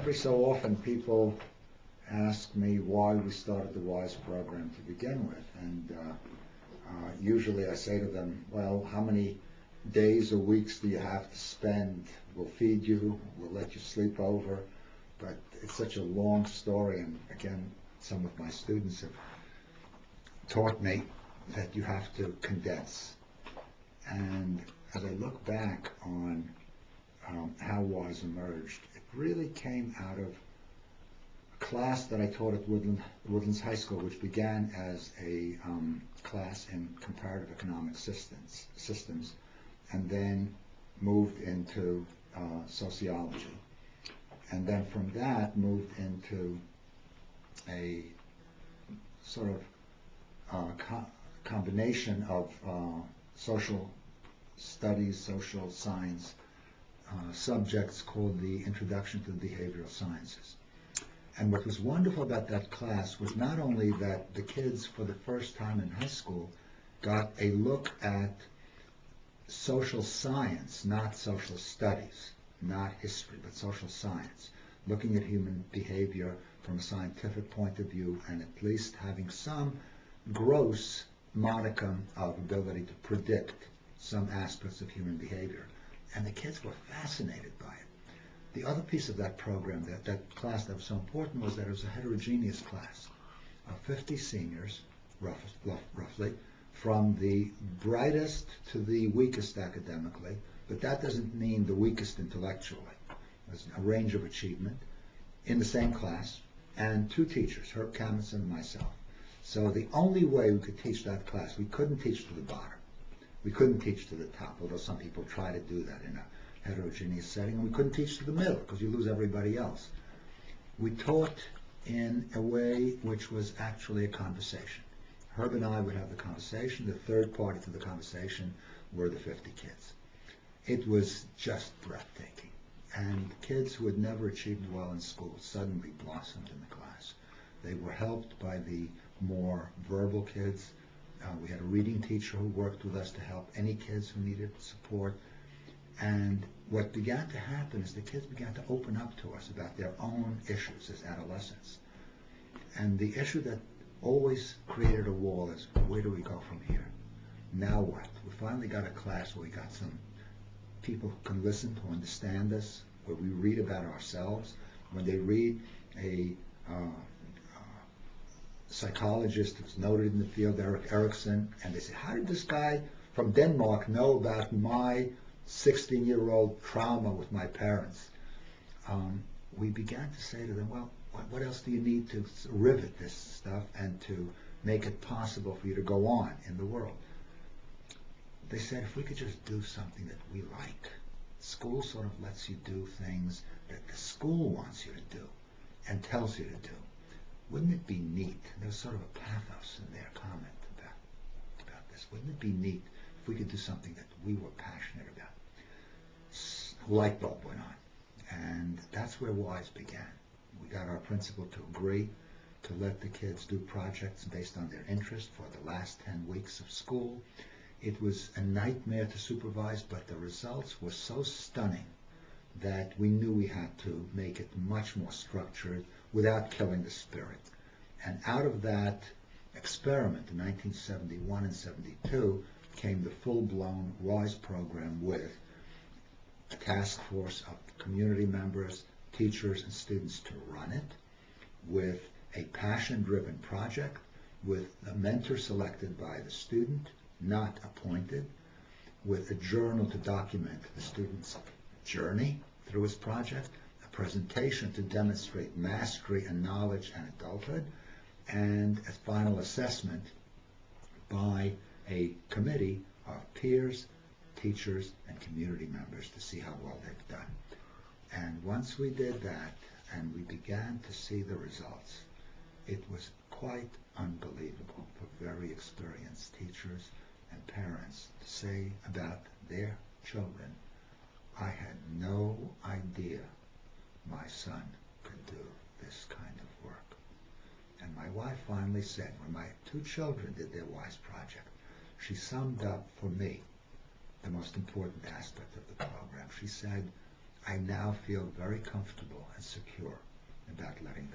every so often people ask me why we started the WISE program to begin with, and usually I say to them, well, how many days or weeks do you have to spend? We'll feed you, we'll let you sleep over, but it's such a long story, and again, some of my students have taught me that you have to condense. And as I look back on how WISE emerged, it really came out of a class that I taught at Woodlands High School, which began as a class in comparative economic systems, and then moved into sociology. And then from that moved into a sort of combination of social studies, social science subjects called the Introduction to the Behavioral Sciences. And what was wonderful about that class was not only that the kids, for the first time in high school, got a look at social science, not social studies, not history, but social science, looking at human behavior from a scientific point of view, and at least having some gross modicum of ability to predict some aspects of human behavior. And the kids were fascinated by it. The other piece of that program, that class that was so important, was that it was a heterogeneous class of 50 seniors, roughly, from the brightest to the weakest academically, but that doesn't mean the weakest intellectually. There's a range of achievement in the same class, and two teachers, Herb Kamitz and myself. So the only way we could teach that class, we couldn't teach to the bottom. We couldn't teach to the top, although some people try to do that in a heterogeneous setting, and we couldn't teach to the middle because you lose everybody else. We taught in a way which was actually a conversation. Herb and I would have the conversation. The third party to the conversation were the 50 kids. It was just breathtaking. And kids who had never achieved well in school suddenly blossomed in the class. They were helped by the more verbal kids. We had a reading teacher who worked with us to help any kids who needed support. And what began to happen is the kids began to open up to us about their own issues as adolescents. And the issue that always created a wall is, where do we go from here? Now what? We finally got a class where we got some people who can listen, who understand us, where we read about ourselves. When they read a psychologist who's noted in the field, Erik Erikson, and they say, how did this guy from Denmark know about my 16-year-old trauma with my parents? We began to say to them, well, what else do you need to rivet this stuff and to make it possible for you to go on in the world? They said, if we could just do something that we like. School sort of lets you do things that the school wants you to do and tells you to do. Wouldn't it be neat? There was sort of a pathos in their comment about this. Wouldn't it be neat if we could do something that we were passionate about? A light bulb went on. And that's where WISE began. We got our principal to agree to let the kids do projects based on their interest for the last 10 weeks of school. It was a nightmare to supervise, but the results were so stunning that we knew we had to make it much more structured without killing the spirit. And out of that experiment in 1971 and 72 came the full-blown WISE program with a task force of community members, teachers, and students to run it, with a passion-driven project, with a mentor selected by the student, not appointed, with a journal to document the student's journey through his project, a presentation to demonstrate mastery and knowledge and adulthood, and a final assessment by a committee of peers, teachers, and community members to see how well they've done. And once we did that, and we began to see the results, it was quite unbelievable for very experienced teachers and parents to say about their children, I had no idea my son could do this kind of work. And my wife finally said, when my two children did their WISE project, she summed up for me the most important aspect of the program. She said, I now feel very comfortable and secure about letting